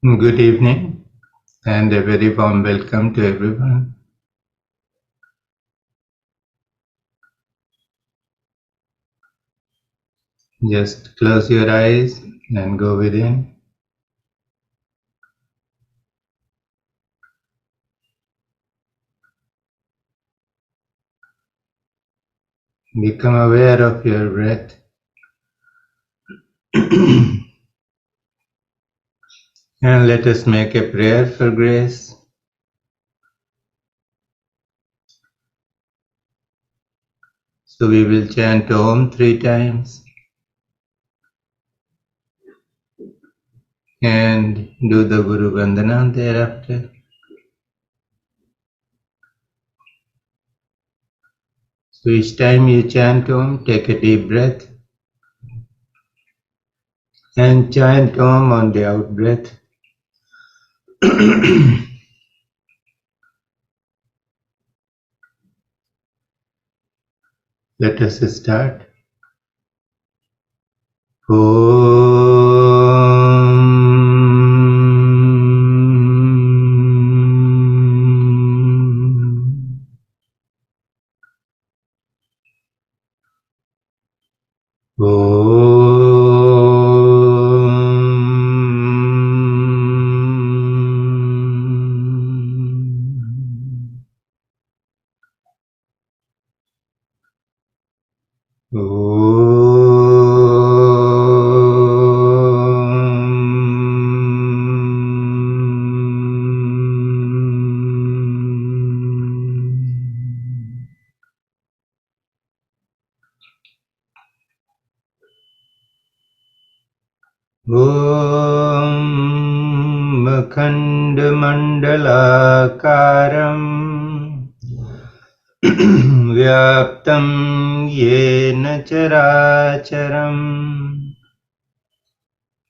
Good evening and a very warm welcome to everyone. Just close your eyes and go within. Become aware of your breath. And let us make a prayer for grace. So we will chant Om 3 times and do the Guru Vandana thereafter. So each time you chant Om, take a deep breath and chant Om on the out breath. Let us start. Om Khandamandalakaram Vyaptam Yena Characharam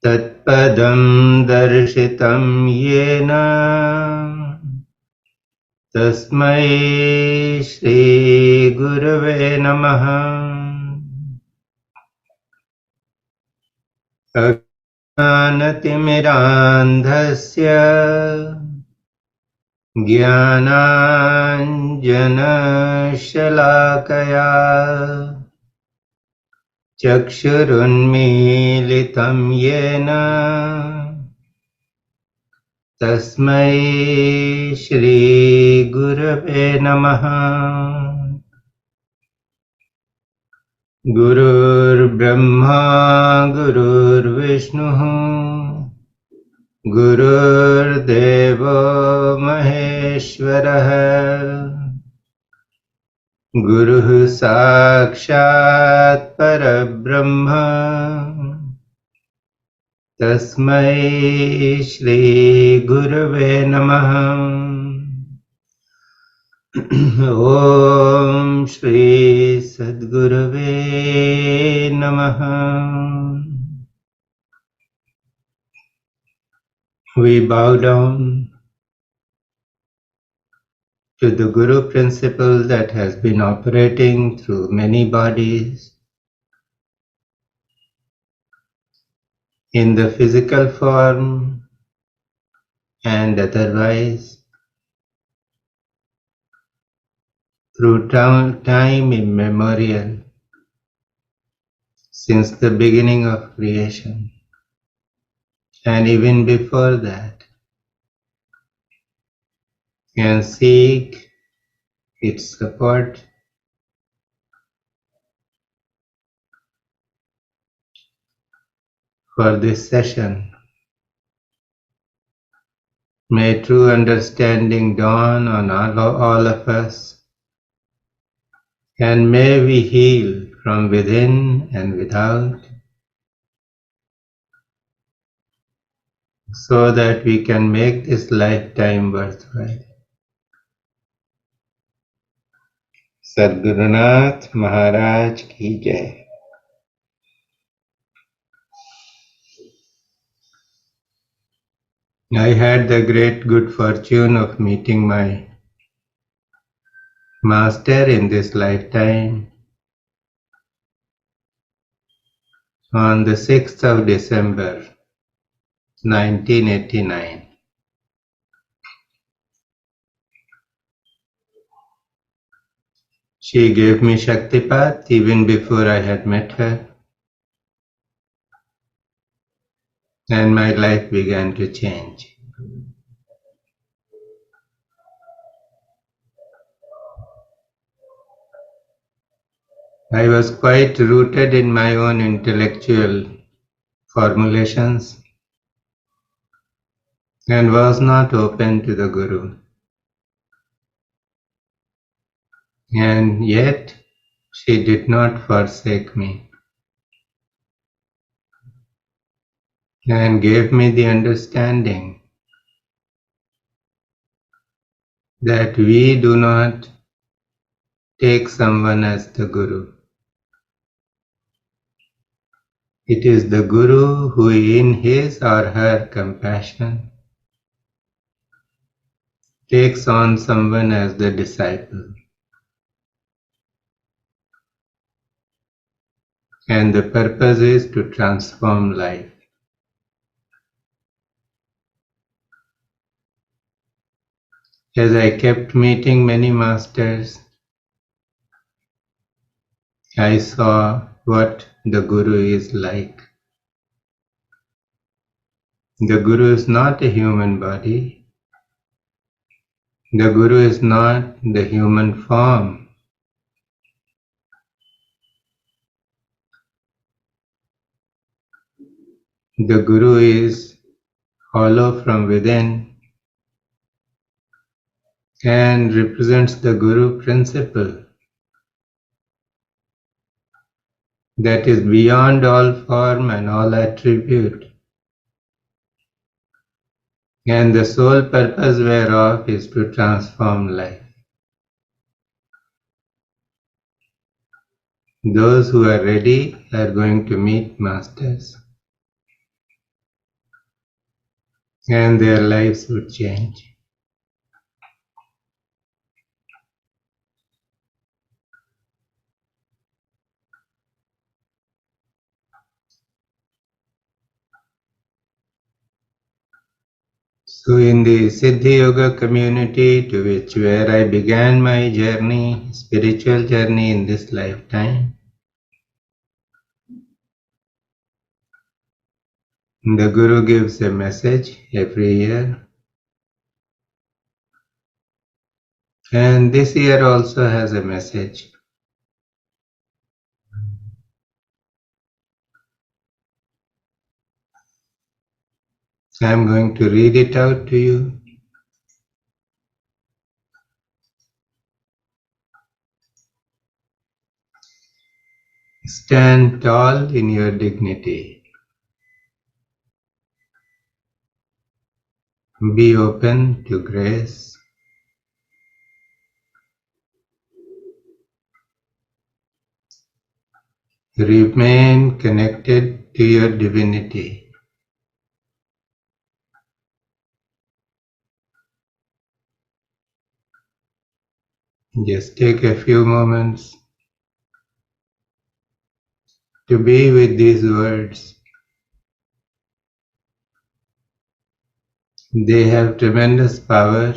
Tatpadam Darshitam Yena Tasmai Shri Gurave Namaha Ajnanatimirandhasya Jnananjanashalakaya Chakshurunmilitam Yena Tasmai Shri Gurave Namaha Gurur Brahma Gurur Vishnu Gurur Deva Maheshwara Guru Sakshat Parabrahma Tasmai Shri Gurave Namaha Om Shri Sadgurave Namaha. We bow down to the Guru principle that has been operating through many bodies in the physical form and otherwise through time immemorial since the beginning of creation and even before that, and seek its support for this session. May true understanding dawn on all of us, and may we heal from within and without, so that we can make this lifetime worthwhile. Sadgurunath Maharaj Ki Jai. I had the great good fortune of meeting my master in this lifetime on the 6th of December 1989. She gave me Shaktipat even before I had met her, and my life began to change. I was quite rooted in my own intellectual formulations and was not open to the Guru. And yet, she did not forsake me and gave me the understanding that we do not take someone as the Guru. It is the Guru who in his or her compassion takes on someone as the disciple. And the purpose is to transform life. As I kept meeting many masters, I saw what the Guru is like. The Guru is not a human body. The Guru is not the human form. The Guru is hollow from within and represents the Guru principle that is beyond all form and all attribute, and the sole purpose whereof is to transform life. Those who are ready are going to meet masters, and their lives would change. So in the Siddhi Yoga community where I began my journey, spiritual journey in this lifetime, the Guru gives a message every year. And this year also has a message. I am going to read it out to you. Stand tall in your dignity. Be open to grace. Remain connected to your divinity. Just take a few moments to be with these words. They have tremendous power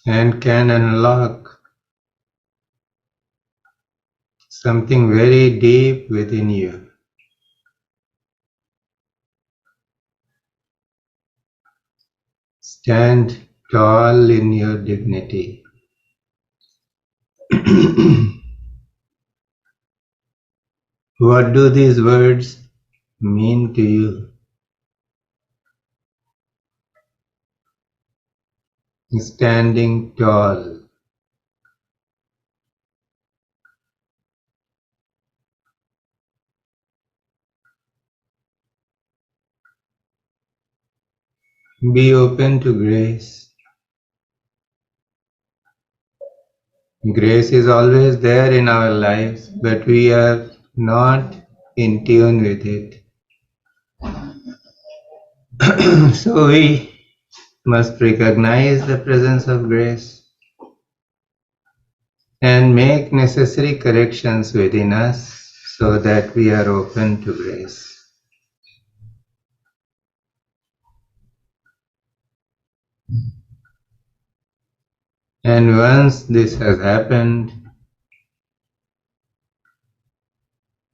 and can unlock something very deep within you. Stand tall in your dignity. What do these words mean to you? Standing tall. Be open to grace. Grace is always there in our lives, but we are not in tune with it. So we must recognize the presence of grace and make necessary corrections within us so that we are open to grace. And once this has happened,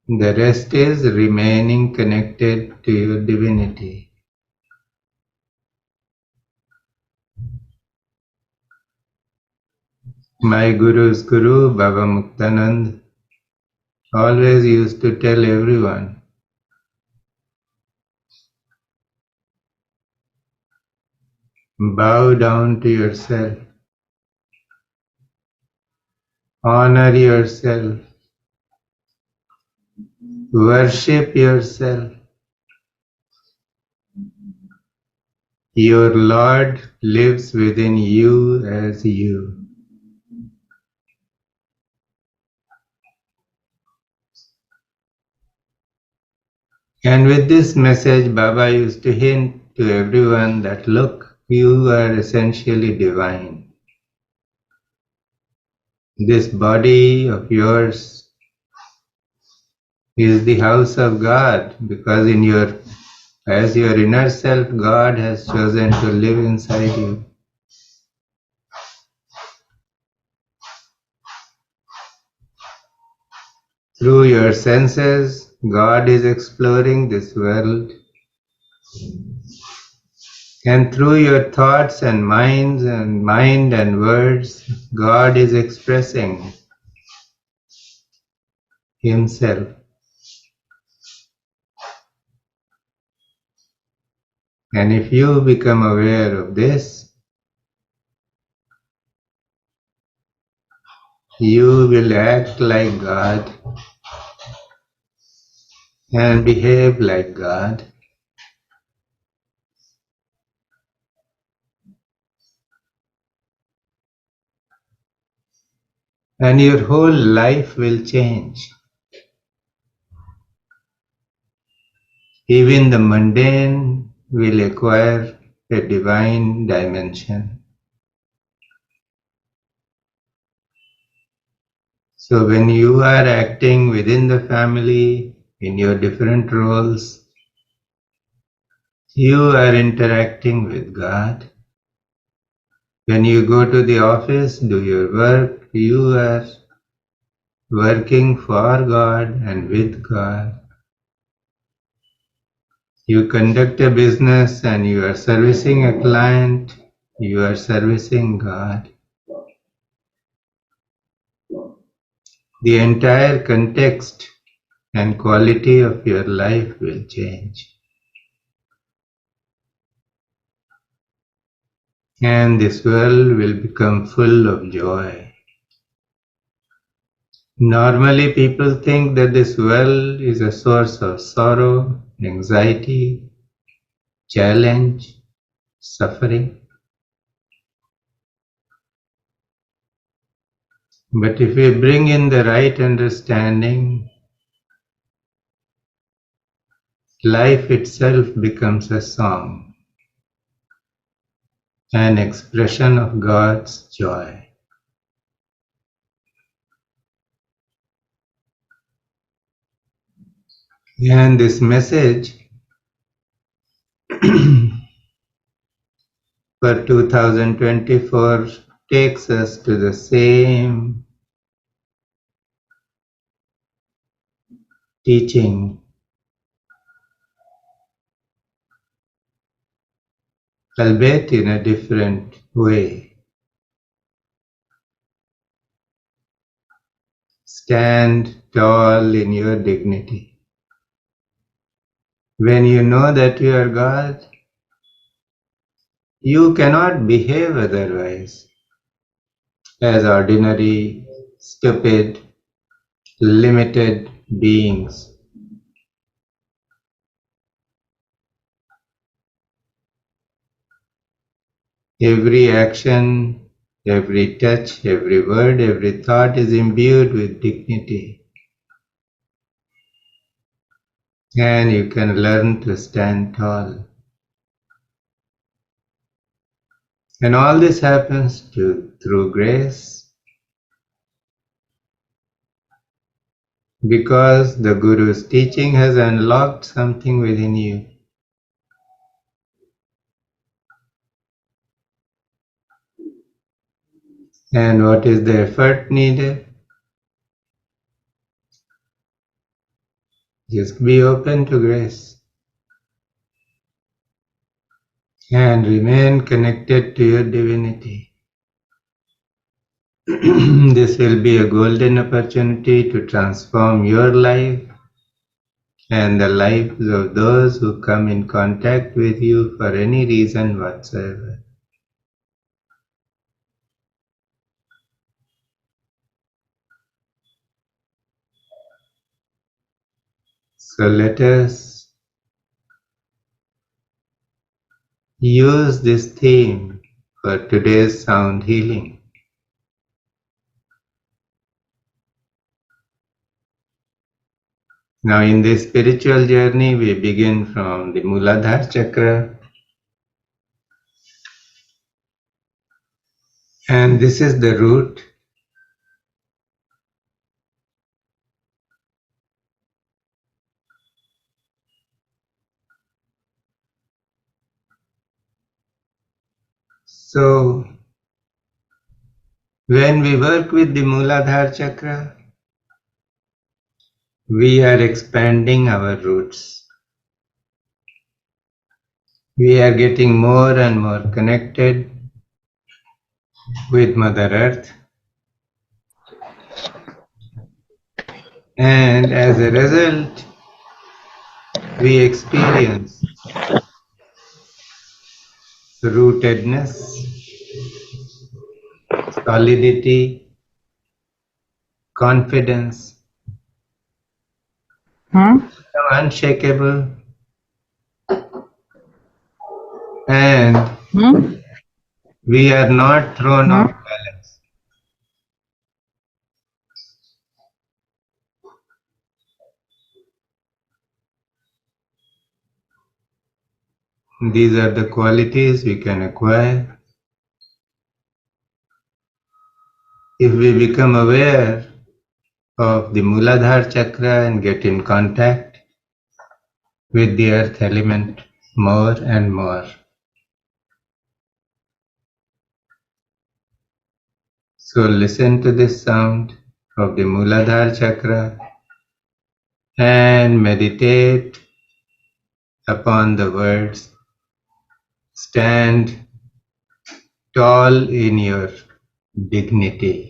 the rest is remaining connected to your divinity. My Guru's Guru, Baba Muktanand, always used to tell everyone, bow down to yourself, honor yourself, worship yourself. Your Lord lives within you as you. And with this message, Baba used to hint to everyone that look, you are essentially divine. This body of yours is the house of God because as your inner self, God has chosen to live inside you. Through your senses, God is exploring this world. And through your thoughts and mind and words, God is expressing Himself. And if you become aware of this, you will act like God and behave like God. And your whole life will change. Even the mundane will acquire a divine dimension. So when you are acting within the family, in your different roles, you are interacting with God. When you go to the office, do your work, you are working for God and with God. You conduct a business and you are servicing a client, you are servicing God. The entire context and quality of your life will change. And this world will become full of joy. Normally people think that this world is a source of sorrow, anxiety, challenge, suffering. But if we bring in the right understanding, life itself becomes a song, an expression of God's joy. And this message for 2024 takes us to the same teaching, albeit in a different way. Stand tall in your dignity. When you know that you are God, you cannot behave otherwise, as ordinary, stupid, limited beings. Every action, every touch, every word, every thought is imbued with dignity. And you can learn to stand tall. And all this happens through grace, because the Guru's teaching has unlocked something within you. And what is the effort needed? Just be open to grace and remain connected to your divinity. This will be a golden opportunity to transform your life and the lives of those who come in contact with you for any reason whatsoever. So let us use this theme for today's sound healing. Now in this spiritual journey we begin from the Muladhara chakra, and this is the root. So when we work with the Muladhara chakra, we are expanding our roots. We are getting more and more connected with Mother Earth, and as a result we experience rootedness, solidity, confidence, unshakable, and we are not thrown off balance. These are the qualities we can acquire if we become aware of the Muladhara chakra and get in contact with the earth element more and more. So listen to this sound of the Muladhara chakra and meditate upon the words, stand tall in your dignity.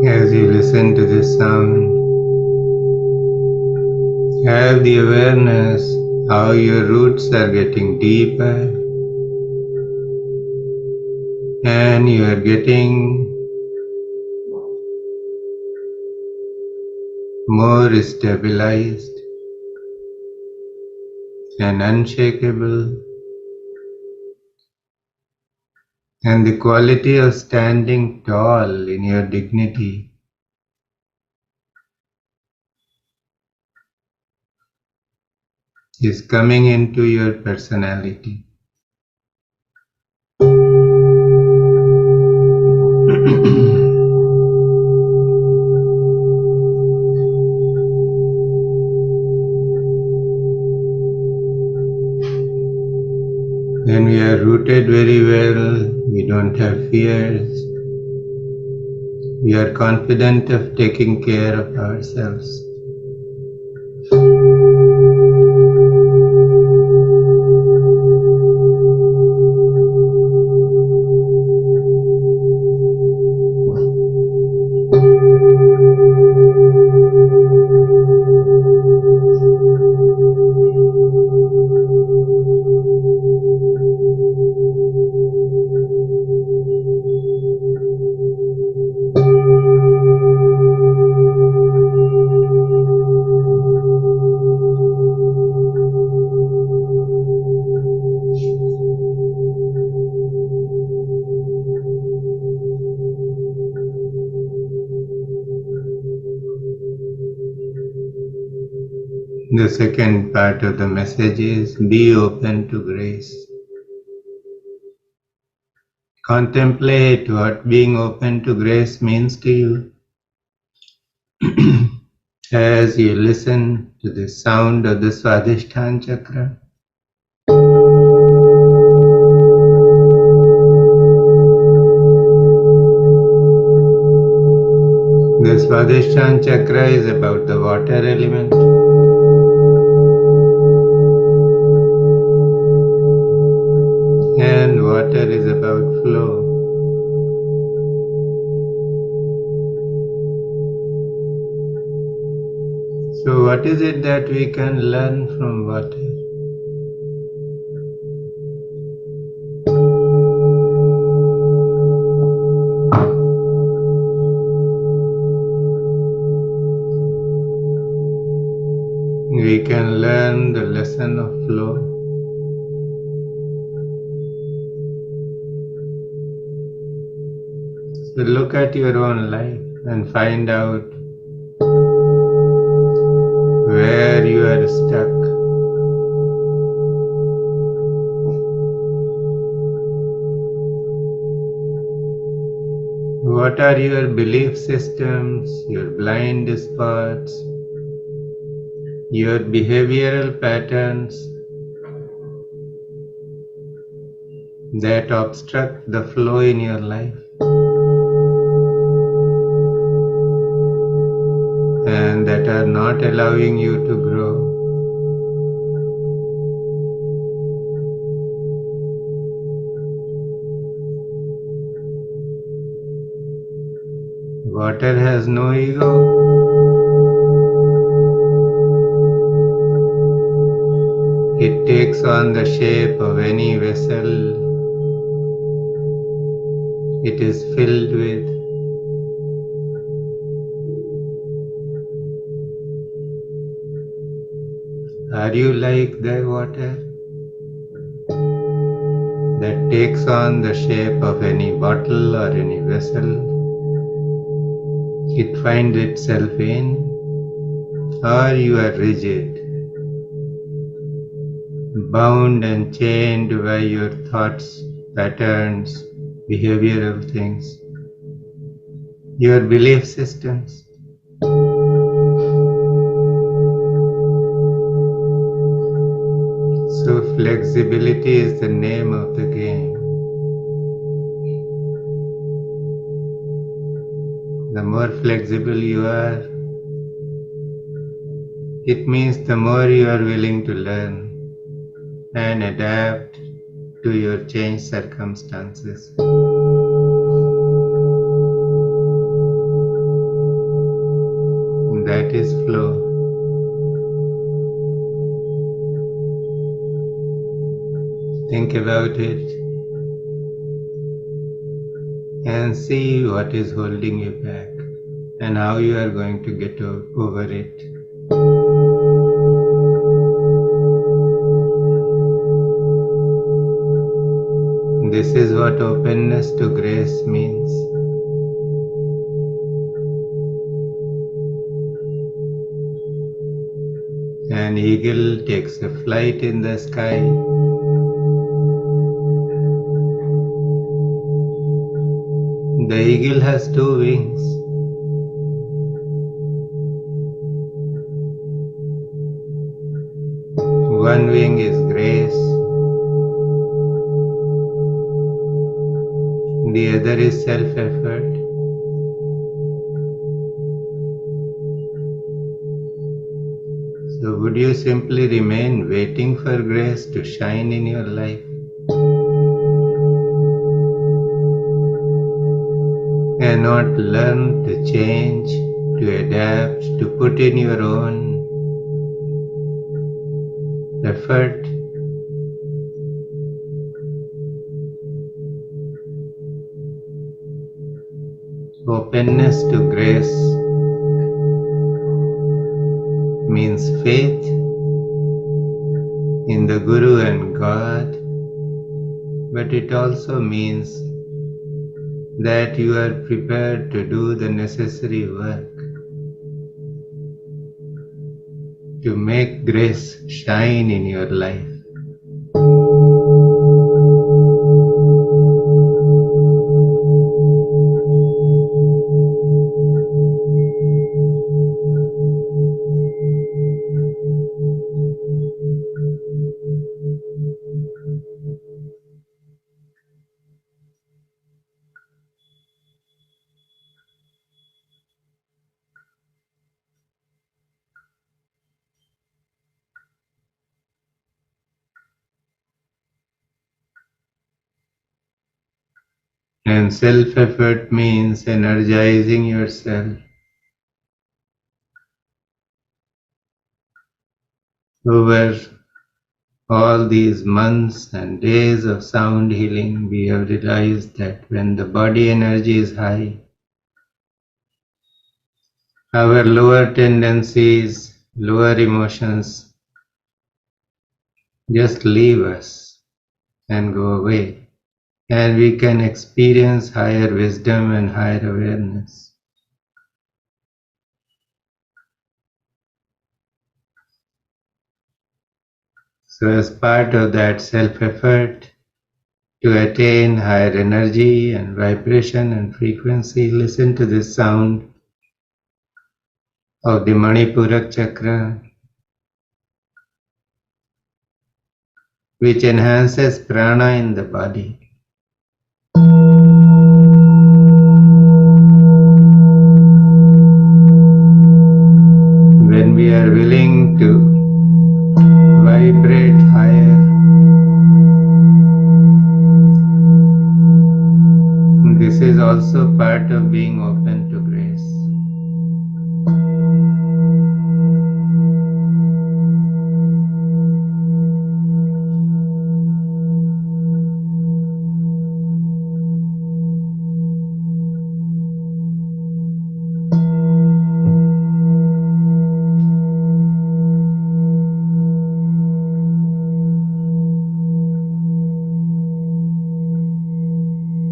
As you listen to this sound, Have the awareness how your roots are getting deeper and you are getting more stabilized and unshakable, and the quality of standing tall in your dignity is coming into your personality. When we are rooted very well, we don't have fears. We are confident of taking care of ourselves. The second part of the message is be open to grace. Contemplate what being open to grace means to you as you listen to the sound of the Swadhisthana chakra. The Swadhisthana chakra is about the water element. And water is about flow. So what is it that we can learn from water? We can learn the lesson of flow. So look at your own life and find out where you are stuck. What are your belief systems, your blind spots, your behavioral patterns that obstruct the flow in your life and that are not allowing you to grow? Water has no ego. It takes on the shape of any vessel it is filled with. Are you like the water that takes on the shape of any bottle or any vessel it finds itself in? Or you are rigid, bound and chained by your thoughts, patterns, behavioral things, your belief systems? So flexibility is the name of the game. The more flexible you are, it means the more you are willing to learn and adapt to your changed circumstances. That is flow. Think about it and see what is holding you back and how you are going to get over it. This is what openness to grace means. An eagle takes a flight in the sky. The eagle has two wings. One wing is grace, the other is self-effort. So would you simply remain waiting for grace to shine in your life? And not learn to change, to adapt, to put in your own effort? Openness to grace means faith in the Guru and God, but it also means that you are prepared to do the necessary work to make grace shine in your life. And self-effort means energizing yourself. Over all these months and days of sound healing, we have realized that when the body energy is high, our lower tendencies, lower emotions just leave us and go away, and we can experience higher wisdom and higher awareness. So as part of that self-effort to attain higher energy and vibration and frequency, listen to this sound of the Manipurak chakra, which enhances prana in the body. When we are willing to vibrate higher, this is also part of being open to grace.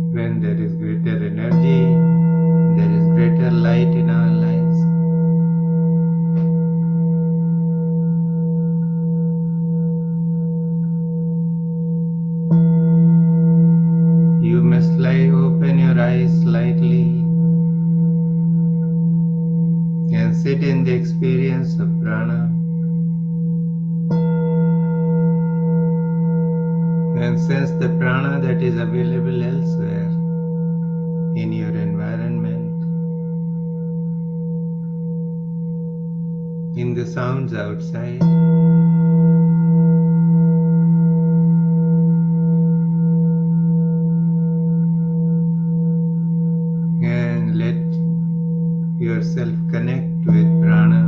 When there is greater energy, there is greater light in our lives. You must open your eyes slightly and sit in the experience of prana and sense the prana that is available elsewhere in your environment, in the sounds outside. And let yourself connect with prana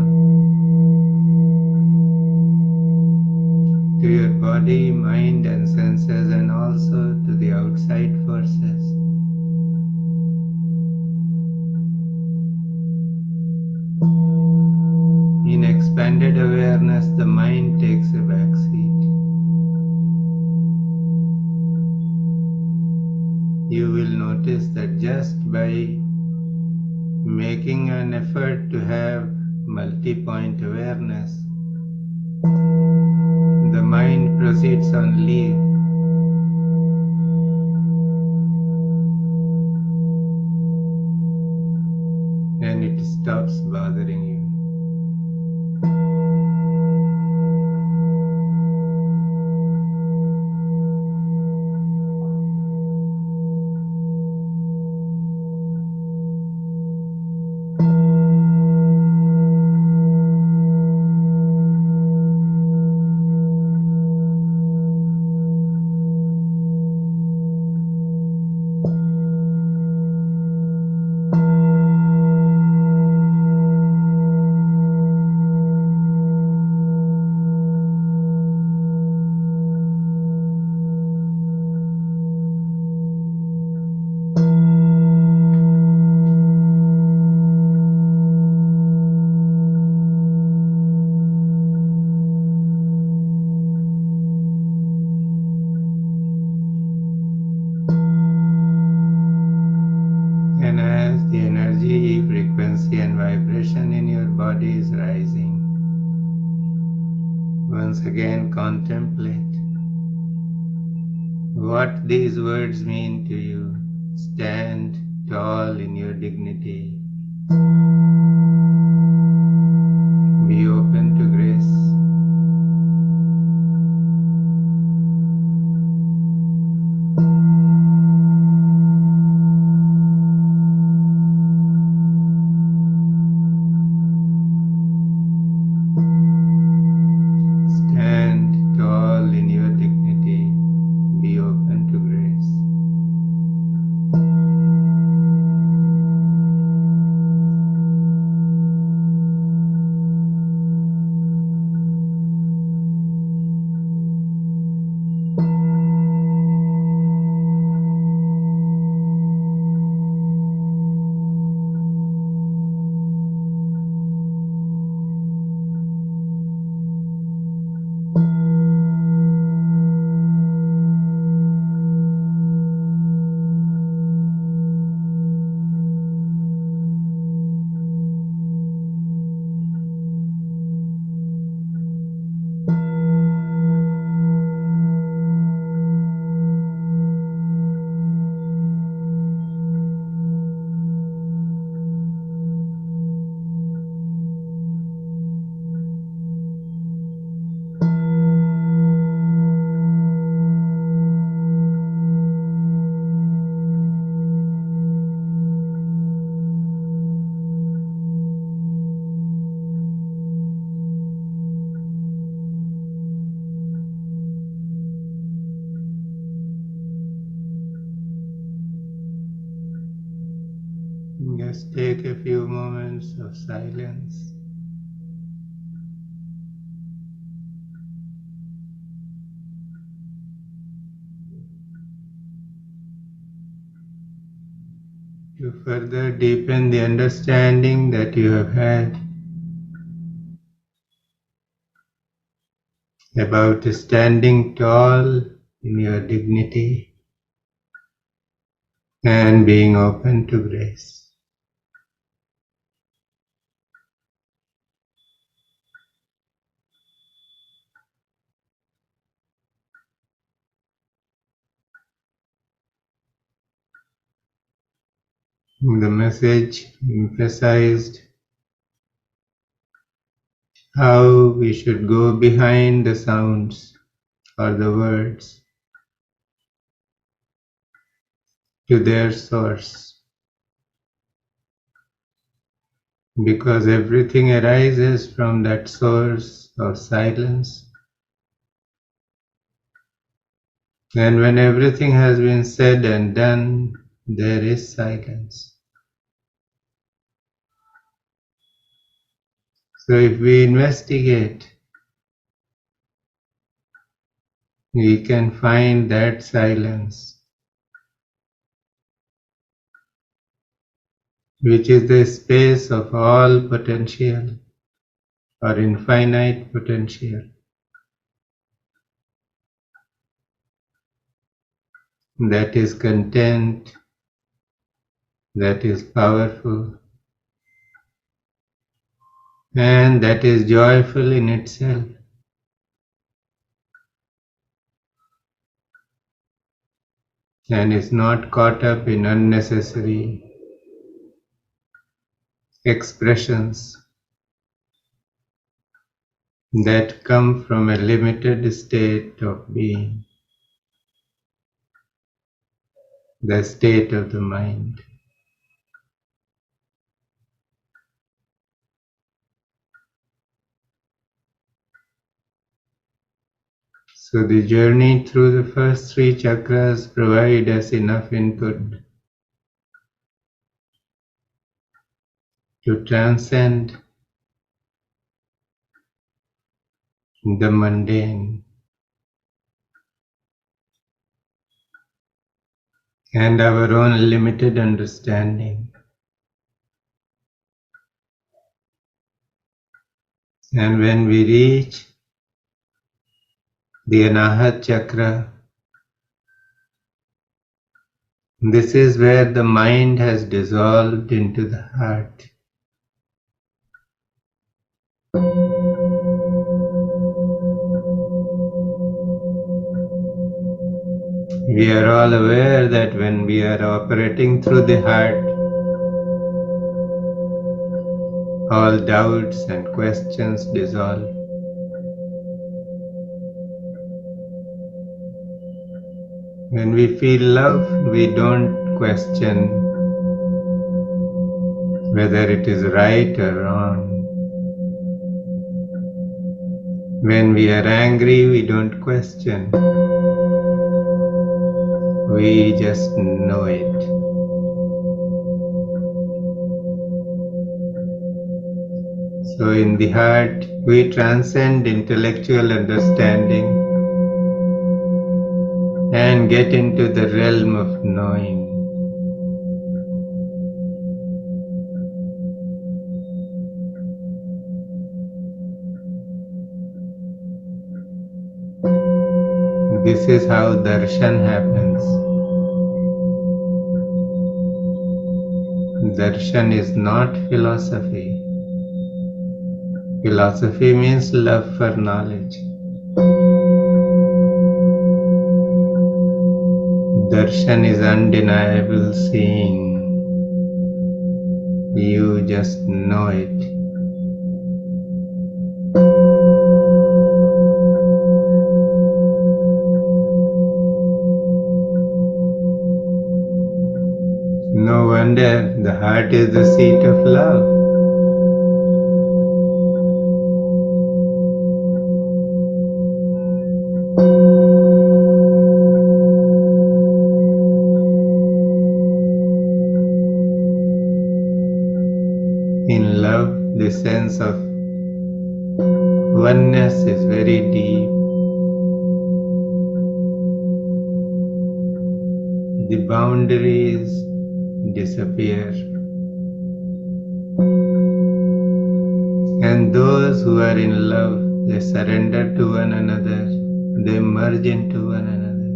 to your body, mind and senses, and also to the outside forces. In expanded awareness, the mind takes a back seat. You will notice that just by making an effort to have multi-point awareness, the mind proceeds on leave, and it stops bothering you. And as the energy, frequency and vibration in your body is rising, once again contemplate what these words mean to you. Stand tall in your dignity. Be open to grace. Stand tall in your dignity. Be open to grace. Just take a few moments of silence. To further deepen the understanding that you have had about standing tall in your dignity and being open to grace. The message emphasized how we should go behind the sounds or the words to their source, because everything arises from that source of silence. And when everything has been said and done, there is silence. So if we investigate we can find that silence, which is the space of all potential or infinite potential, that is content, that is powerful, and that is joyful in itself, and is not caught up in unnecessary expressions that come from a limited state of being, the state of the mind. So the journey through the first three chakras provide us enough input to transcend the mundane and our own limited understanding. And when we reach the Anahat chakra, this is where the mind has dissolved into the heart. We are all aware that when we are operating through the heart, all doubts and questions dissolve. When we feel love, we don't question whether it is right or wrong. When we are angry, we don't question. We just know it. So in the heart, we transcend intellectual understanding and get into the realm of knowing. This is how darshan happens. Darshan is not philosophy. Philosophy means love for knowledge. Darshan is undeniable seeing. You just know it. No wonder the heart is the seat of love. In love, the sense of oneness is very deep. The boundaries disappear. And those who are in love, they surrender to one another, they merge into one another.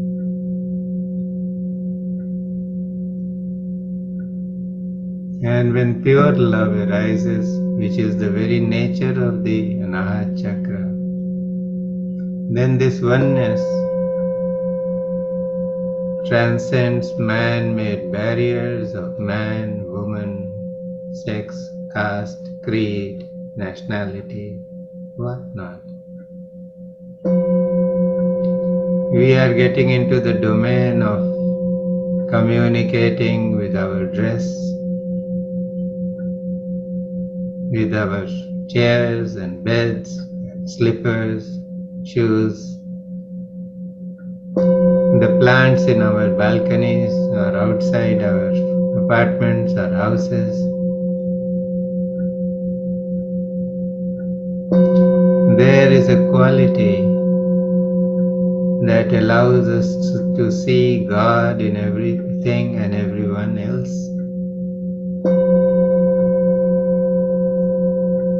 And when pure love arises, which is the very nature of the Anahat chakra, then this oneness transcends man-made barriers of man, woman, sex, caste, creed, nationality, whatnot. We are getting into the domain of communicating with our dress, with our chairs and beds, slippers, shoes, the plants in our balconies or outside our apartments or houses. There is a quality that allows us to see God in everything and everyone else,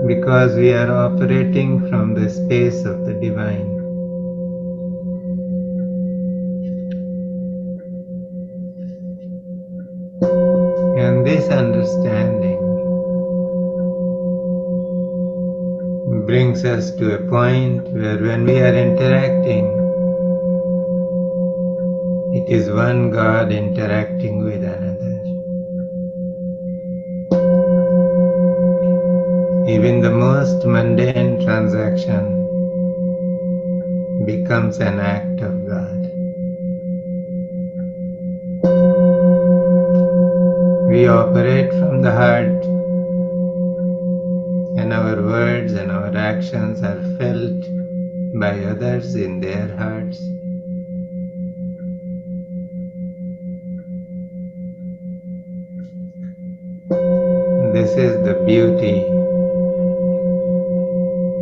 because we are operating from the space of the divine. And this understanding brings us to a point where when we are interacting, it is one God interacting with another. Even the most mundane transaction becomes an act of God. We operate from the heart, and our words and our actions are felt by others in their hearts. This is the beauty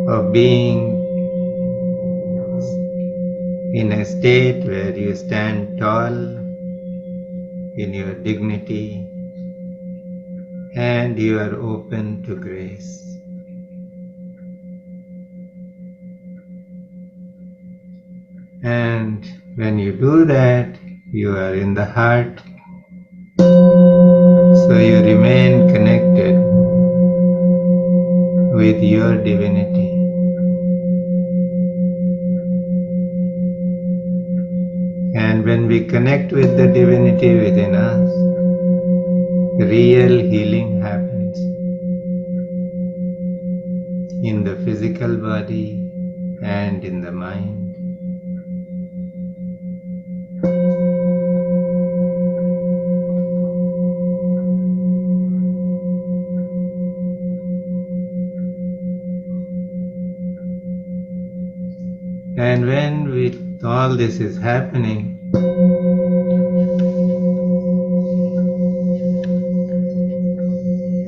of being in a state where you stand tall in your dignity and you are open to grace. And when you do that, you are in the heart, so you remain connected with your divinity. And when we connect with the divinity within us, real healing happens in the physical body and in the mind. And when all this is happening,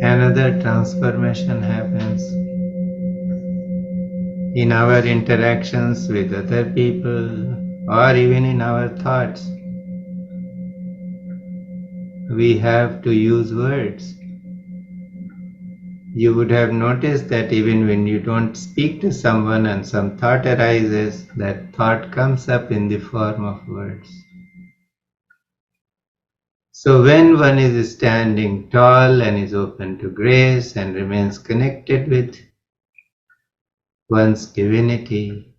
another transformation happens in our interactions with other people or even in our thoughts. We have to use words. You would have noticed that even when you don't speak to someone and some thought arises, that thought comes up in the form of words. So when one is standing tall and is open to grace and remains connected with one's divinity,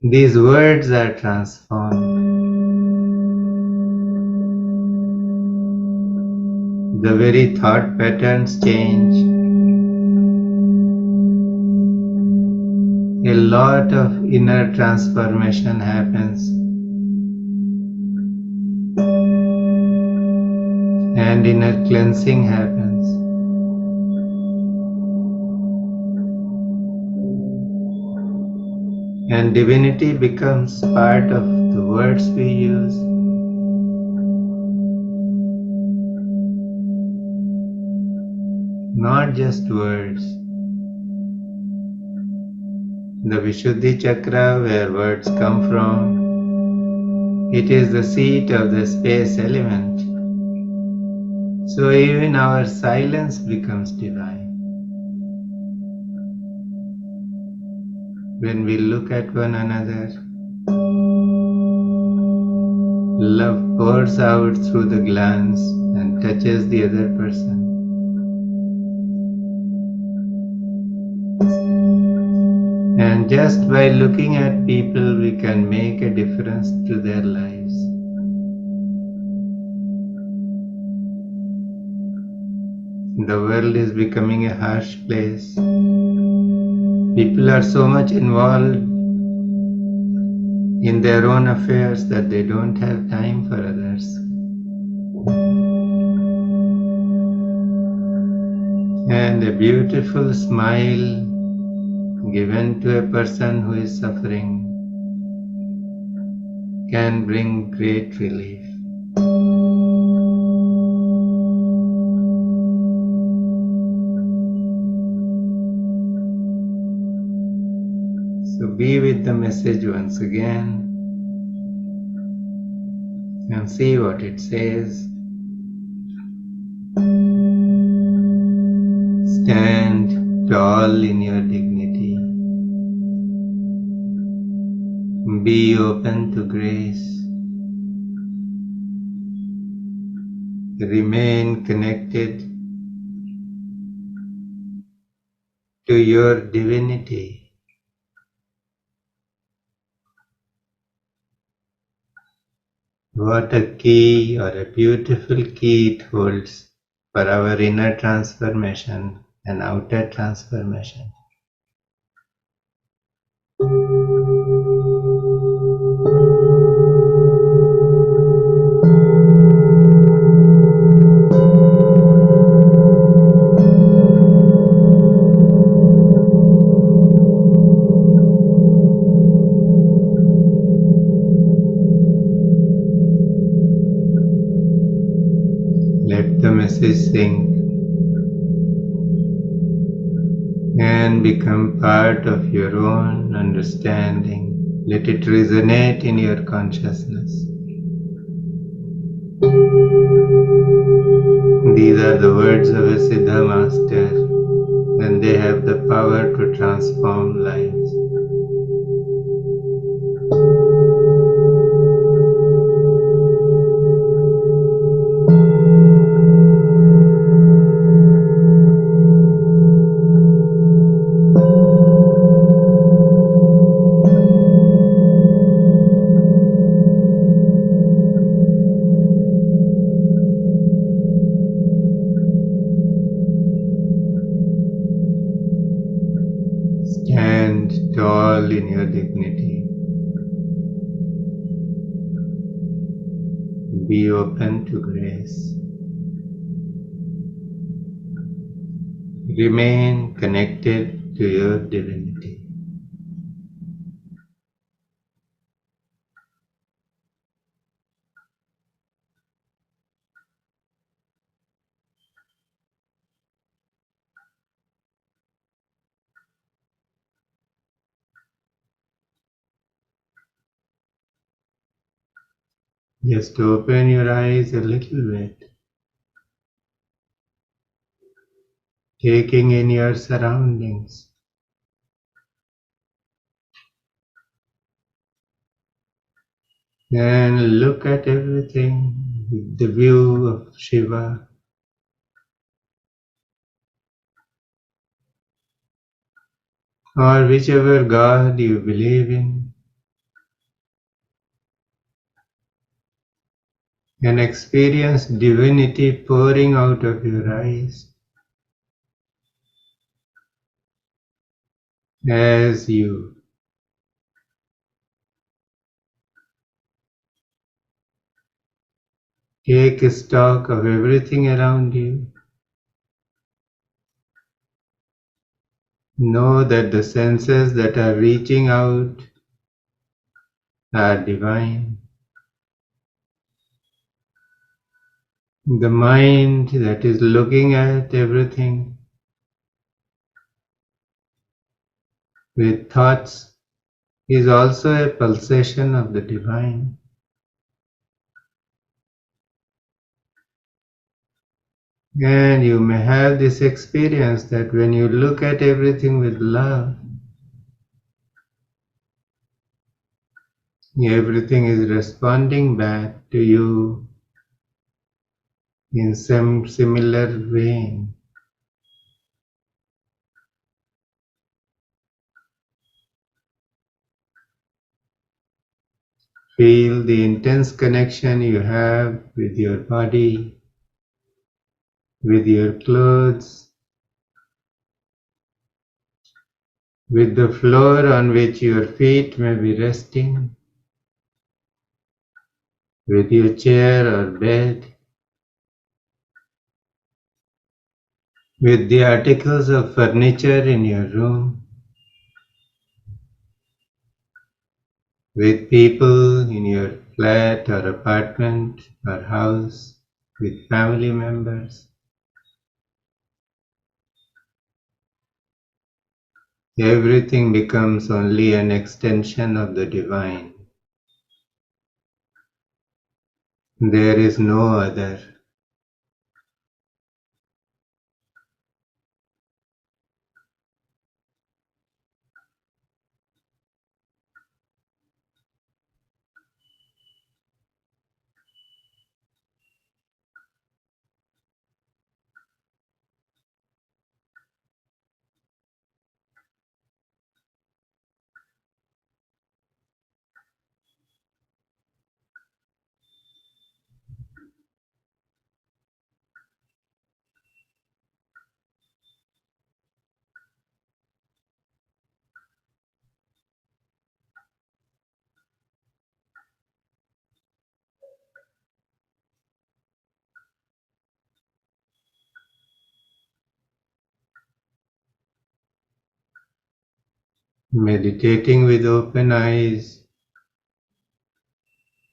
these words are transformed. The very thought patterns change. A lot of inner transformation happens, and inner cleansing happens. And divinity becomes part of the words we use. Not just words. The Vishuddhi Chakra, where words come from, it is the seat of the space element. So even our silence becomes divine. When we look at one another, love pours out through the glance and touches the other person. And just by looking at people, we can make a difference to their lives. The world is becoming a harsh place. People are so much involved in their own affairs that they don't have time for others. And a beautiful smile given to a person who is suffering can bring great relief. So be with the message once again and see what it says. Stand tall in your dignity. Be open to grace. Remain connected to your divinity. What a key or a beautiful key it holds for our inner transformation and outer transformation. Let the message sink and become part of your own understanding. Let it resonate in your consciousness. These are the words of a Siddha Master, and they have the power to transform lives. Stand tall in your dignity. Be open to grace. Remain connected to your divinity. Just open your eyes a little bit, taking in your surroundings. And look at everything with the view of Shiva, or whichever God you believe in, and experience divinity pouring out of your eyes as you take stock of everything around you. Know that the senses that are reaching out are divine. The mind that is looking at everything with thoughts is also a pulsation of the divine. And you may have this experience that when you look at everything with love, everything is responding back to you in some similar vein. Feel the intense connection you have with your body, with your clothes, with the floor on which your feet may be resting, with your chair or bed, with the articles of furniture in your room, with people in your flat or apartment or house, with family members. Everything becomes only an extension of the divine. There is no other. Meditating with open eyes,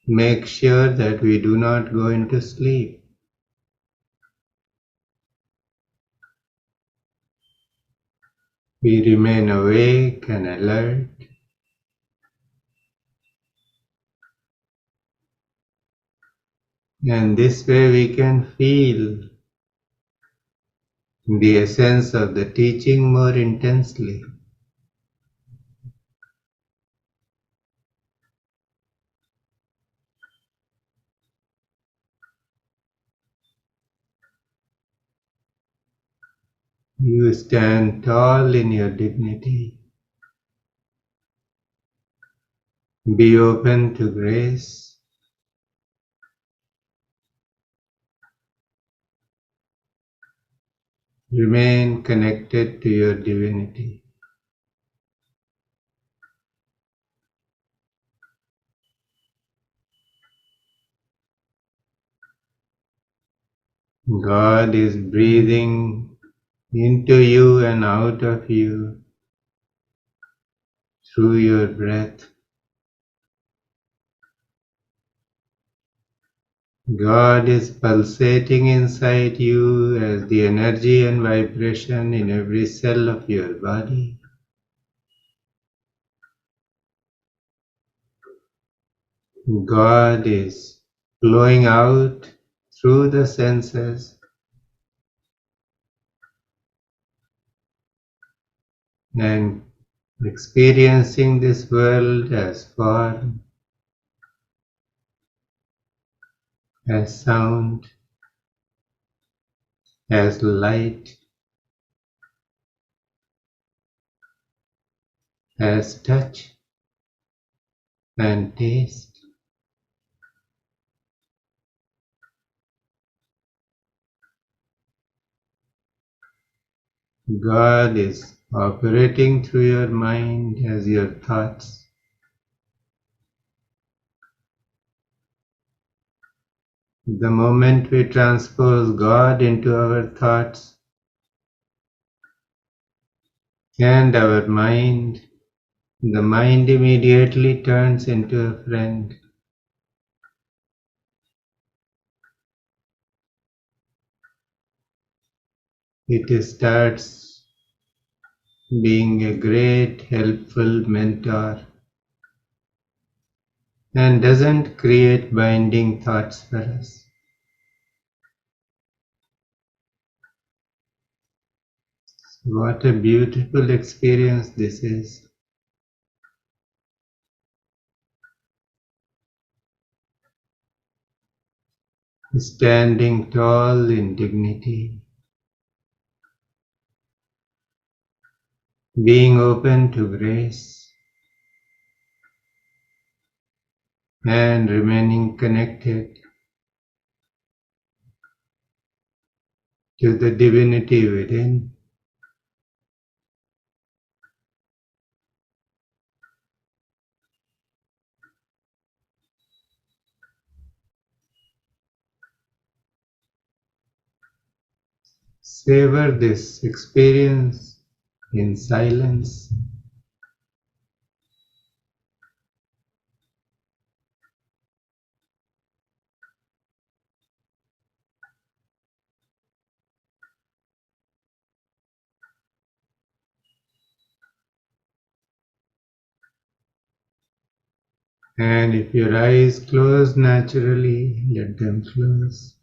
make sure that we do not go into sleep. We remain awake and alert, and this way we can feel the essence of the teaching more intensely. You stand tall in your dignity. Be open to grace. Remain connected to your divinity. God is breathing into you and out of you through your breath. God is pulsating inside you as the energy and vibration in every cell of your body. God is flowing out through the senses and experiencing this world as form, as sound, as light, as touch and taste. God is operating through your mind as your thoughts. The moment we transpose God into our thoughts and our mind, the mind immediately turns into a friend. It starts being a great helpful mentor and doesn't create binding thoughts for us. What a beautiful experience this is. Standing tall in dignity, being open to grace, and remaining connected to the divinity within. Savor this experience in silence. And if your eyes close naturally, let them close.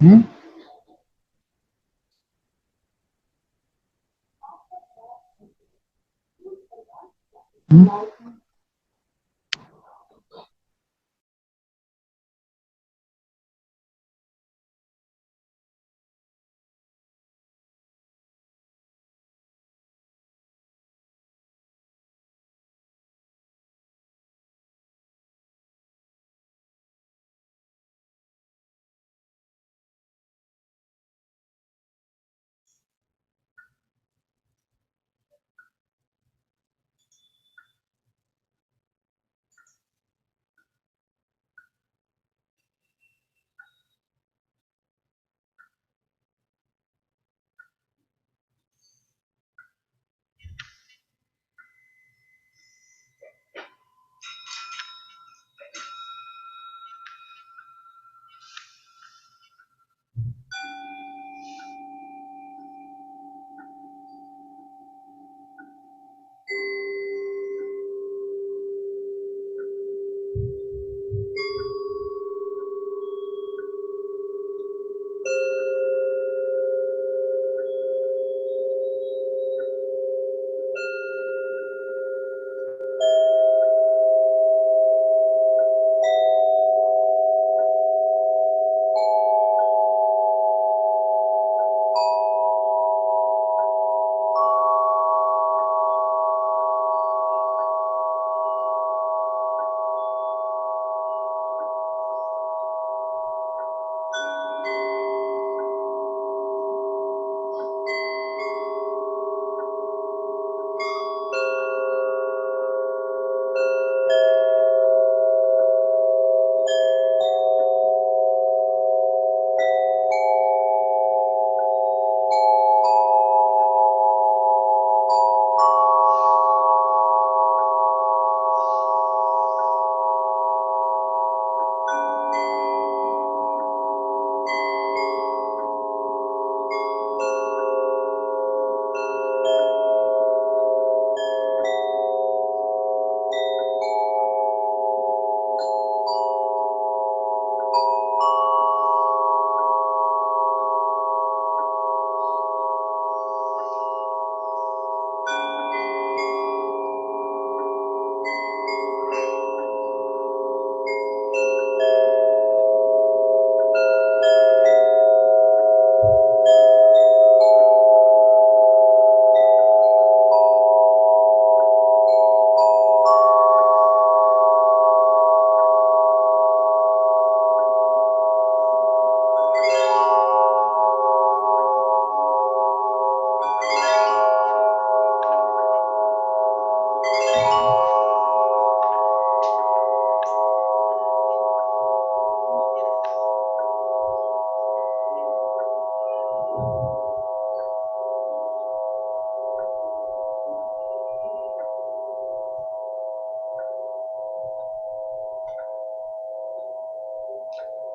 Hmm? Hmm?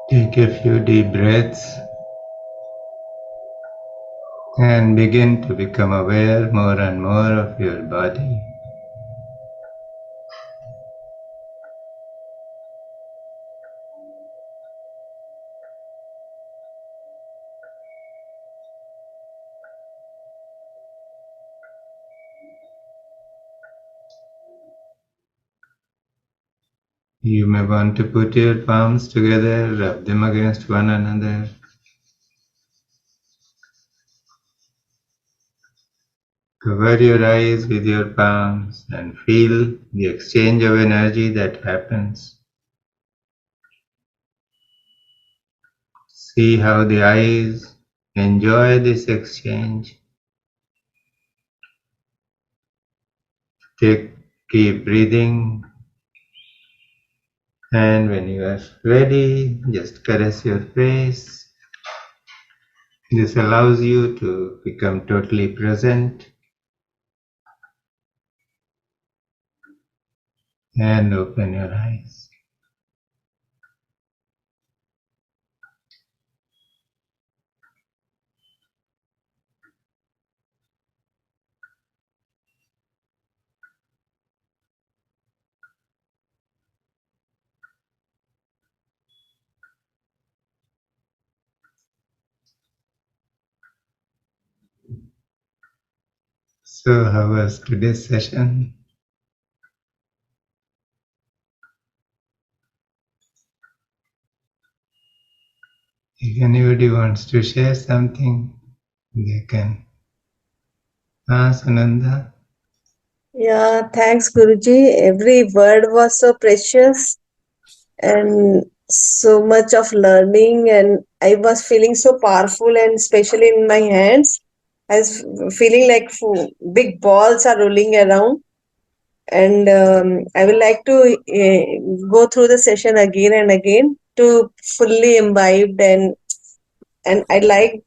Take a few deep breaths and begin to become aware more and more of your body. You may want to put your palms together, rub them against one another. Cover your eyes with your palms and feel the exchange of energy that happens. See how the eyes enjoy this exchange. Keep breathing, and when you are ready, just caress your face. This allows you to become totally present and open your eyes. So, how was today's session? If anybody wants to share something, they can. Sunanda? Yeah, thanks, Guruji. Every word was so precious and so much of learning, and I was feeling so powerful, and especially in my hands. I was feeling like big balls are rolling around, and I would like to go through the session again and again to fully imbibe, and I like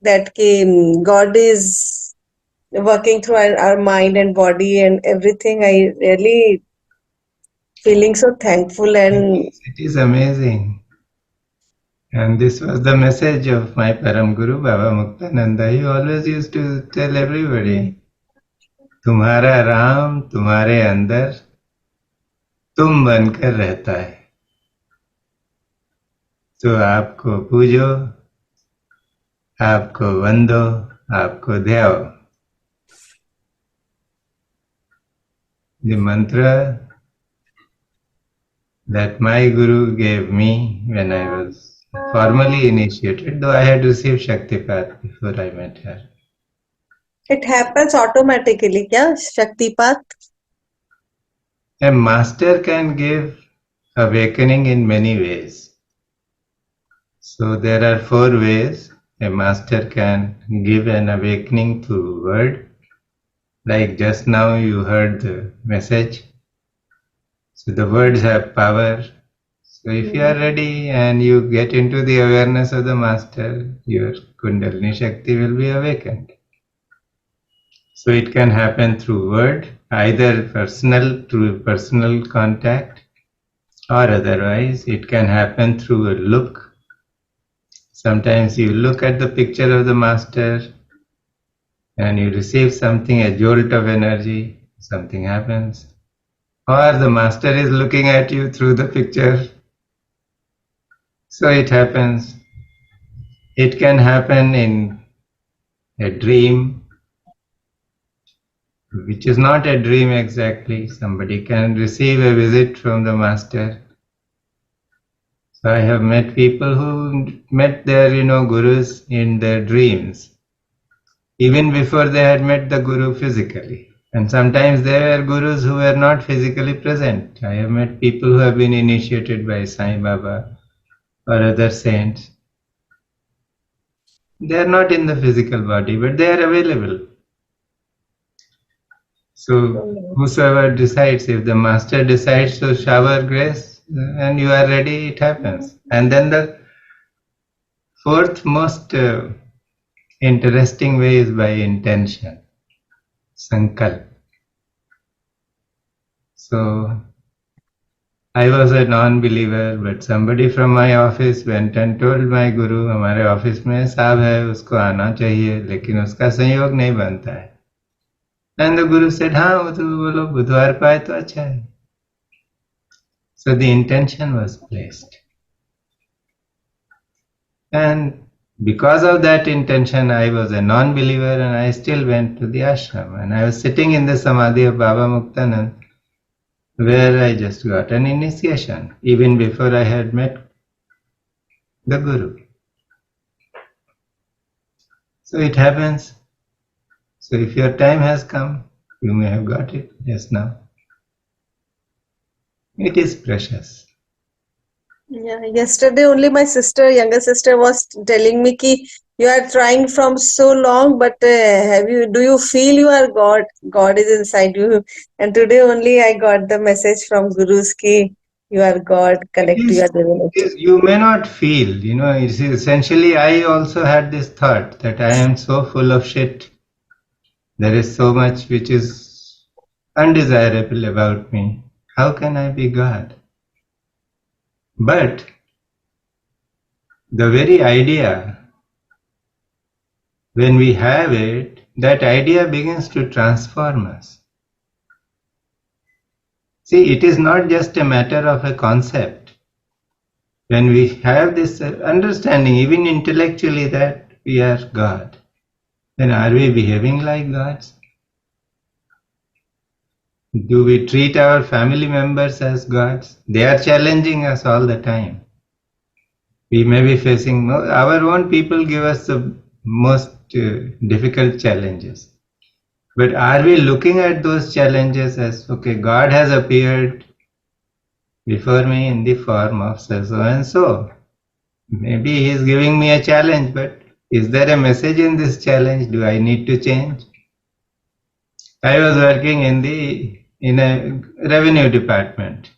that God is working through our mind and body and everything. I really feeling so thankful and It is amazing. And this was the message of my Param Guru, Baba Muktananda. He always used to tell everybody, तुम्हारा राम तुम्हारे अंदर तुम बनकर रहता है, तो आपको पूजो, आपको वंदो, आपको ध्याओ. The mantra that my Guru gave me when I was formally initiated, though I had received Shaktipat before I met her. it happens automatically. क्या शक्तिपात? A master can give awakening in many ways. So there are 4 ways a master can give an awakening through word. Like just now you heard the message. So the words have power. So if you are ready and you get into the awareness of the master, your Kundalini Shakti will be awakened. So it can happen through word, either through personal contact, or otherwise it can happen through a look. Sometimes you look at the picture of the master and you receive something, a jolt of energy, something happens. Or the master is looking at you through the picture. So it happens. It can happen in a dream, which is not a dream exactly. Somebody can receive a visit from the master. So I have met people who met their, gurus in their dreams, even before they had met the guru physically. And sometimes there were gurus who were not physically present. I have met people who have been initiated by Sai Baba or other saints. They are not in the physical body, but they are available. So whosoever decides, if the master decides to shower grace and you are ready, it happens. And then the fourth most interesting way is by intention, sankalp. So I was a non-believer, but somebody from my office went and told my guru, हमारे office में साहब है, उसको आना चाहिए, लेकिन उसका संयोग नहीं बनता है. And the guru said, हाँ वो तो बोलो बुधवार को आए तो अच्छा है. So the intention was placed. And because of that intention, I was a non-believer and I still went to the ashram. And I was sitting in the samadhi of Baba Muktanand. where I just got an initiation, even before I had met the Guru. So it happens. So if your time has come, you may have got it just now. It is precious. Yeah, yesterday only my sister, younger sister, was telling me ki you are trying from so long, but do you feel you are God? God is inside you. And today only I got the message from Gurus ki you are God, It connect to is, your divinity. you may not feel, it's essentially, I also had this thought that I am so full of shit. There is so much which is undesirable about me. How can I be God? But the very idea, when we have it, that idea begins to transform us. See, it is not just a matter of a concept. When we have this understanding, even intellectually, that we are God, then are we behaving like gods? Do we treat our family members as gods? They are challenging us all the time. We may be facing, our own people give us the most difficult challenges. But are we looking at those challenges as, okay, God has appeared before me in the form of so and so. Maybe he is giving me a challenge, but is there a message in this challenge? Do I need to change? I was working in a revenue department.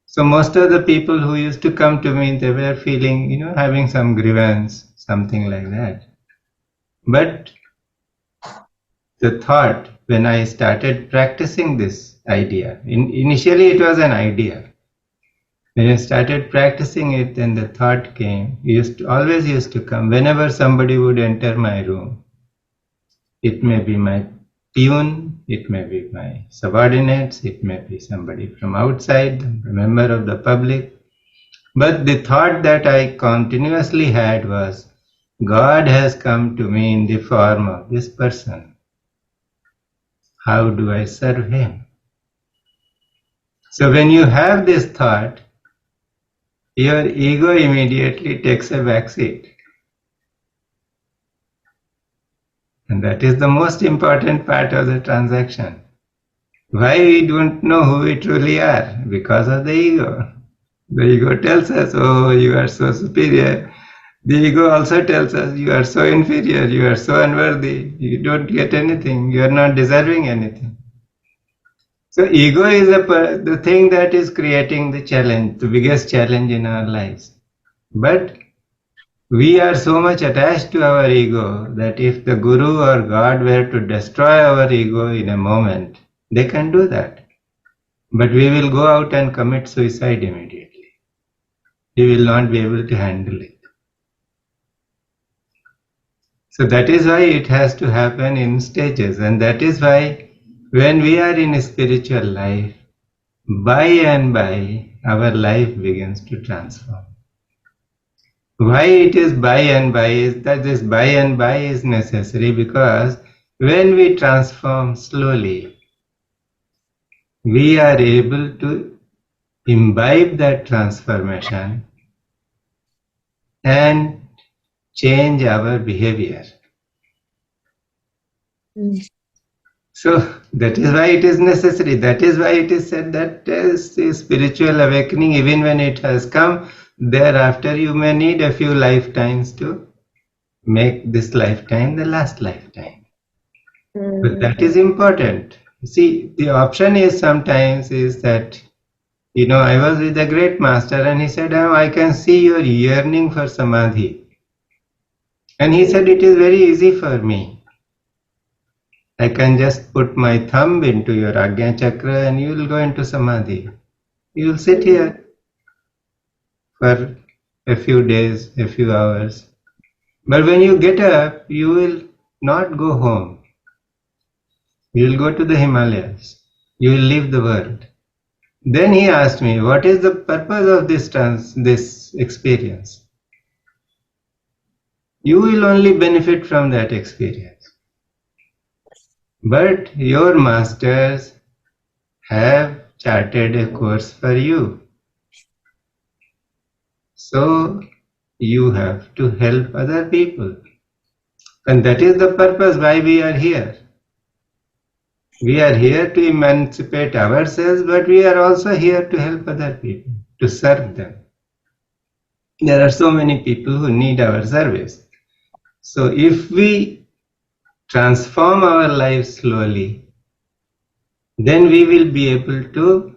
So most of the people who used to come to me, they were feeling, having some grievance, something like that. But the thought, when I started practicing this idea, initially it was an idea. When I started practicing it, then the thought came, always used to come, whenever somebody would enter my room. It may be my peon, it may be my subordinates, it may be somebody from outside, a member of the public. But the thought that I continuously had was, God has come to me in the form of this person. How do I serve him? So when you have this thought, your ego immediately takes a backseat. And that is the most important part of the transaction. Why we don't know who we truly are? Because of the ego. The ego tells us, oh, you are so superior. The ego also tells us, you are so inferior, you are so unworthy, you don't get anything, you are not deserving anything. So ego is the thing that is creating the challenge, the biggest challenge in our lives. But we are so much attached to our ego that if the Guru or God were to destroy our ego in a moment, they can do that. But we will go out and commit suicide immediately. We will not be able to handle it. So that is why it has to happen in stages, and that is why when we are in a spiritual life, by and by, our life begins to transform. Why it is by and by is that this by and by is necessary, because when we transform slowly, we are able to imbibe that transformation and change our behavior. Mm. So that is why it is necessary. That is why it is said that spiritual awakening, even when it has come, thereafter you may need a few lifetimes to make this lifetime the last lifetime. But that Mm. is important. See, the option is sometimes is that, I was with a great master and he said, "Oh, I can see your yearning for samadhi." And he said, it is very easy for me. I can just put my thumb into your Ajna Chakra and you will go into samadhi. You will sit Mm. here for a few days, a few hours. But when you get up, you will not go home. You will go to the Himalayas. You will leave the world. Then he asked me, what is the purpose of this experience? You will only benefit from that experience. But your masters have charted a course for you. So you have to help other people. And that is the purpose why we are here. We are here to emancipate ourselves, but we are also here to help other people, to serve them. There are so many people who need our service. So if we transform our lives slowly, then we will be able to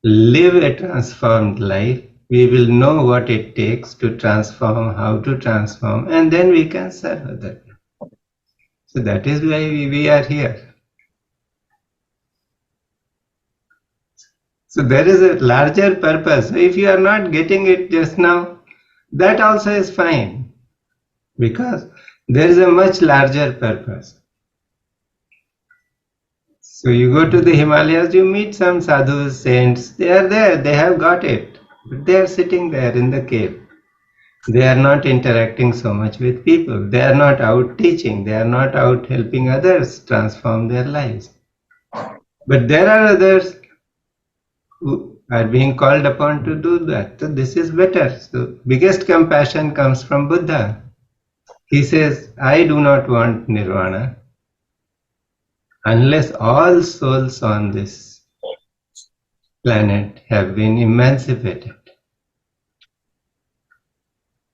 live a transformed life. We will know what it takes to transform, how to transform, and then we can serve other people. So that is why we are here. So there is a larger purpose. If you are not getting it just now, that also is fine, because there is a much larger purpose. So you go to the Himalayas, you meet some sadhus, saints, they are there, they have got it, but they are sitting there in the cave. They are not interacting so much with people. They are not out teaching. They are not out helping others transform their lives. But there are others who are being called upon to do that. So this is better. So biggest compassion comes from Buddha. He says, I do not want nirvana unless all souls on this planet have been emancipated.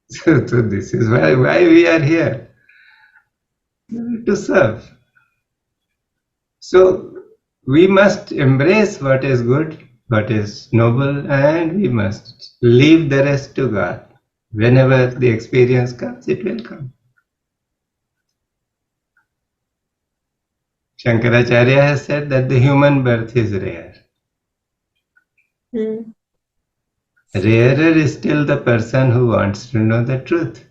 So this is why we are here, to serve. So we must embrace what is good, what is noble, and we must leave the rest to God. Whenever the experience comes, it will come. Shankaracharya has said that the human birth is rare. Hmm. Rarer is still the person who wants to know the truth.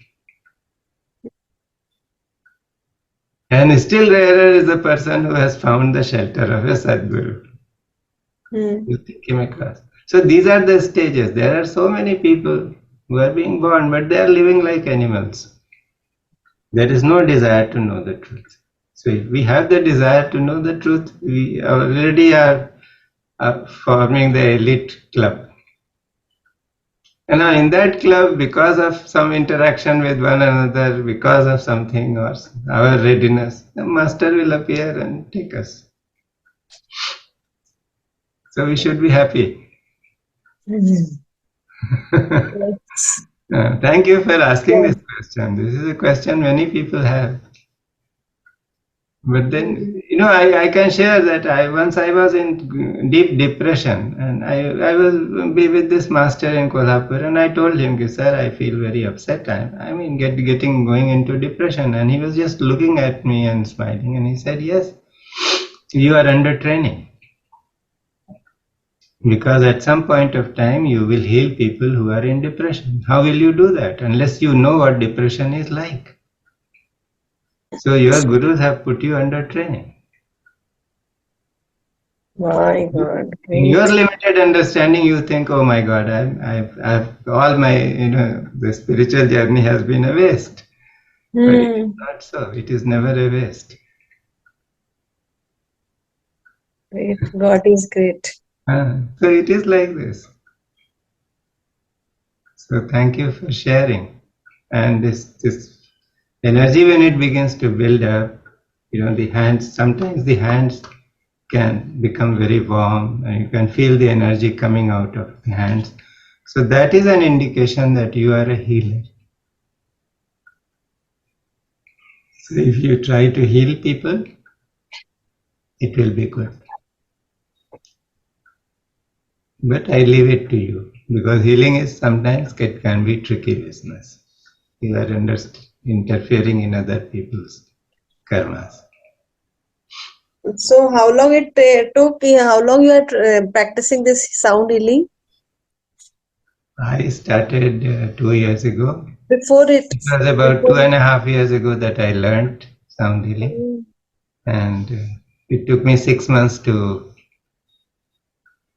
And still rarer is the person who has found the shelter of a Sadguru. You came across. So these are the stages. There are so many people who are being born, but they are living like animals. There is no desire to know the truth. So if we have the desire to know the truth, we already are forming the elite club. And now in that club, because of some interaction with one another, because of something or our readiness, the master will appear and take us. So we should be happy. Yes. Thank you for asking Yeah. this question. This is a question many people have. But then, Hmm. I can share that once I was in deep depression, and I will be with this master in Kolhapur, and I told him, sir, I feel very upset. I mean, getting going into depression. And he was just looking at me and smiling, and he said, yes, you are under training. Because at some point of time, you will heal people who are in depression. How will you do that unless you know what depression is like? So your gurus have put you under training. My God, In your great. limited understanding, you think, "Oh my God, I've all my, the spiritual journey has been a waste." But it is Hmm. not so. It is never a waste. Great. God is great. So it is like this. So thank you for sharing. And this energy, when it begins to build up, the hands. Sometimes the hands can become very warm, and you can feel the energy coming out of the hands. So that is an indication that you are a healer. So if you try to heal people, it will be good. But I leave it to you, because healing is sometimes it can be tricky business. You are interfering in other people's karmas. So, how long it took? How long you are practicing this sound healing? I started 2 years ago. Before it, It was about before. 2.5 years ago that I learned sound healing, Hmm. and it took me 6 months to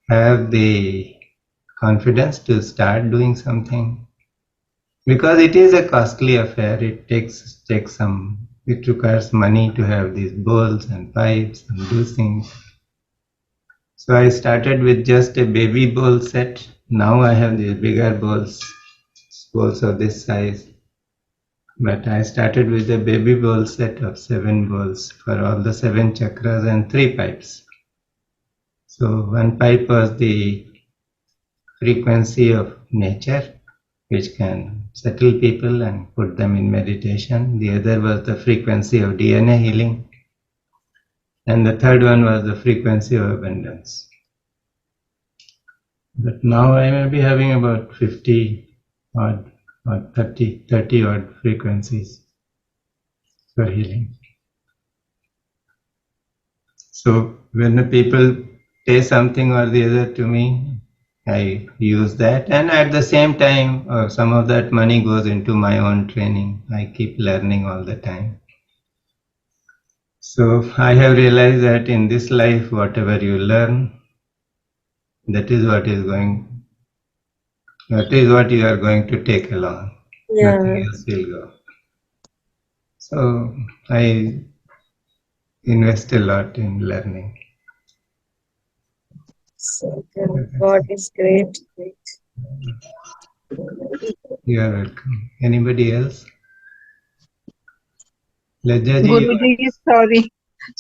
have the confidence to start doing something, because it is a costly affair. It requires money to have these bowls and pipes and do things. So I started with just a baby bowl set. Now I have these bigger bowls of this size. But I started with a baby bowl set of 7 bowls for all the 7 chakras and 3 pipes. So one pipe was the frequency of nature, which can settle people and put them in meditation. The other was the frequency of DNA healing. And the third one was the frequency of abundance. But now I may be having about 50 odd or 30 odd frequencies for healing. So when the people say something or the other to me, I use that, and at the same time, some of that money goes into my own training. I keep learning all the time. So I have realized that in this life, whatever you learn, that is what you are going to take along. Nothing Yeah. else will go. So I invest a lot in learning. So God is great. You are welcome. Anybody else? लज्जा जी, गुरुजी sorry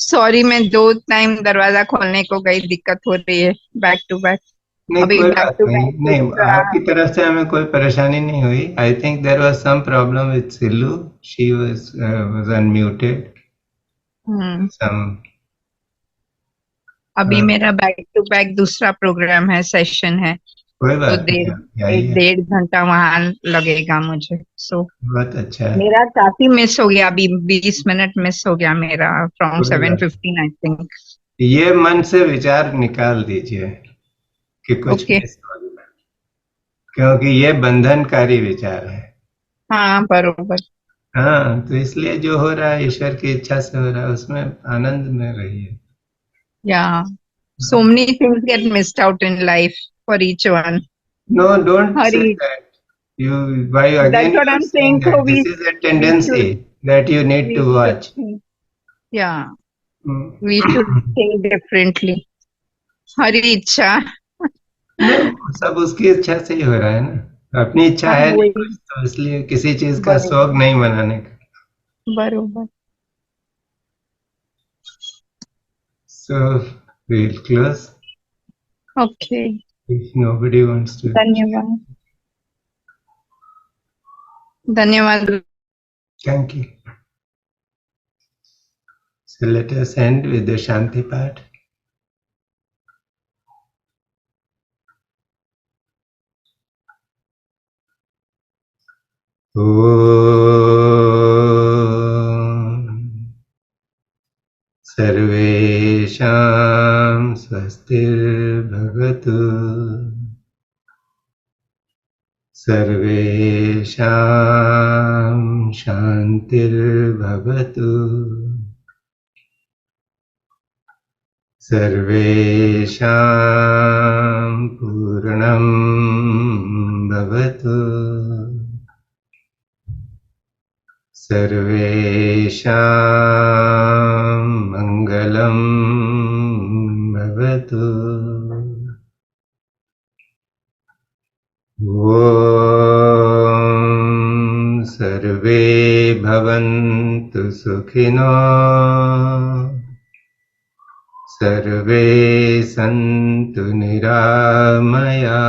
sorry मैं 2 time दरवाजा खोलने को गई, दिक्कत हो रही है बैक टू बैक। नहीं अभी कोई बैक बात टू नहीं, बैक नहीं आपकी तरफ से हमें कोई परेशानी नहीं हुई. I think there was some problem with Sillu, she was unmuted. सम अभी मेरा बैक टू बैक दूसरा प्रोग्राम है, सेशन है, कोई तो बात नहीं, यही एक है. 1.5 घंटा वहां लगेगा मुझे। सो बहुत अच्छा है. मेरा काफी मिस हो गया, अभी 20 मिनट मिस हो गया मेरा फ्रॉम कोई बात 7:15 आई थिंक। ये मन से विचार निकाल दीजिए कि कुछ ओके, मिस हो गया, क्योंकि ये बंधनकारी विचार है. हाँ बरोबर। हाँ, तो इसलिए जो हो रहा है ईश्वर की इच्छा से हो रहा है, उसमें आनंद में रहिए. या so many things get missed out in life for each one. No, don't say Hari, that. Why that's again you what are I'm saying saying. So that this is a tendency that you need we to should watch. think, yeah, Hmm. we should think differently. Hari इच्छा। No, सब उसकी इच्छा से ही हो रहा है ना. अपनी इच्छा हाँ है नहीं वही, कुछ, तो इसलिए किसी चीज का बरोबर शौक नहीं मनाने का. बरोबर। So we'll close okay, if nobody wants to. धन्यवाद धन्यवाद। Thank you. So let us end with the Shanti part. सर्वेषां स्वस्तिर्भवतु. सर्वेषां शान्तिर्भवतु. सर्वेषां पूर्णं भवतु. सर्वेषां मङ्गलं भवतु. ॐ सर्वे भवन्तु सुखिनो, सर्वे सन्तु निरामयाः,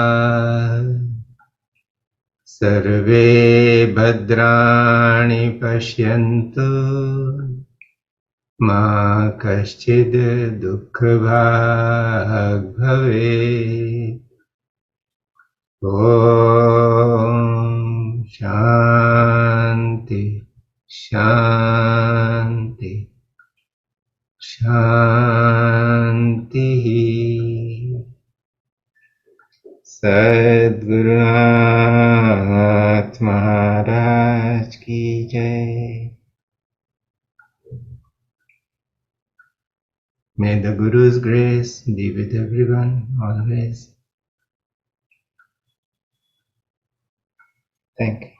सर्वे भद्राणि पश्यन्तु, मा कश्चित् दुःखभाग् भवेत्. ॐ शान्ति शान्ति शान्तिः. सद्गुरुनाथ महाराज की जय. May the Guru's grace be with everyone always. Thank you.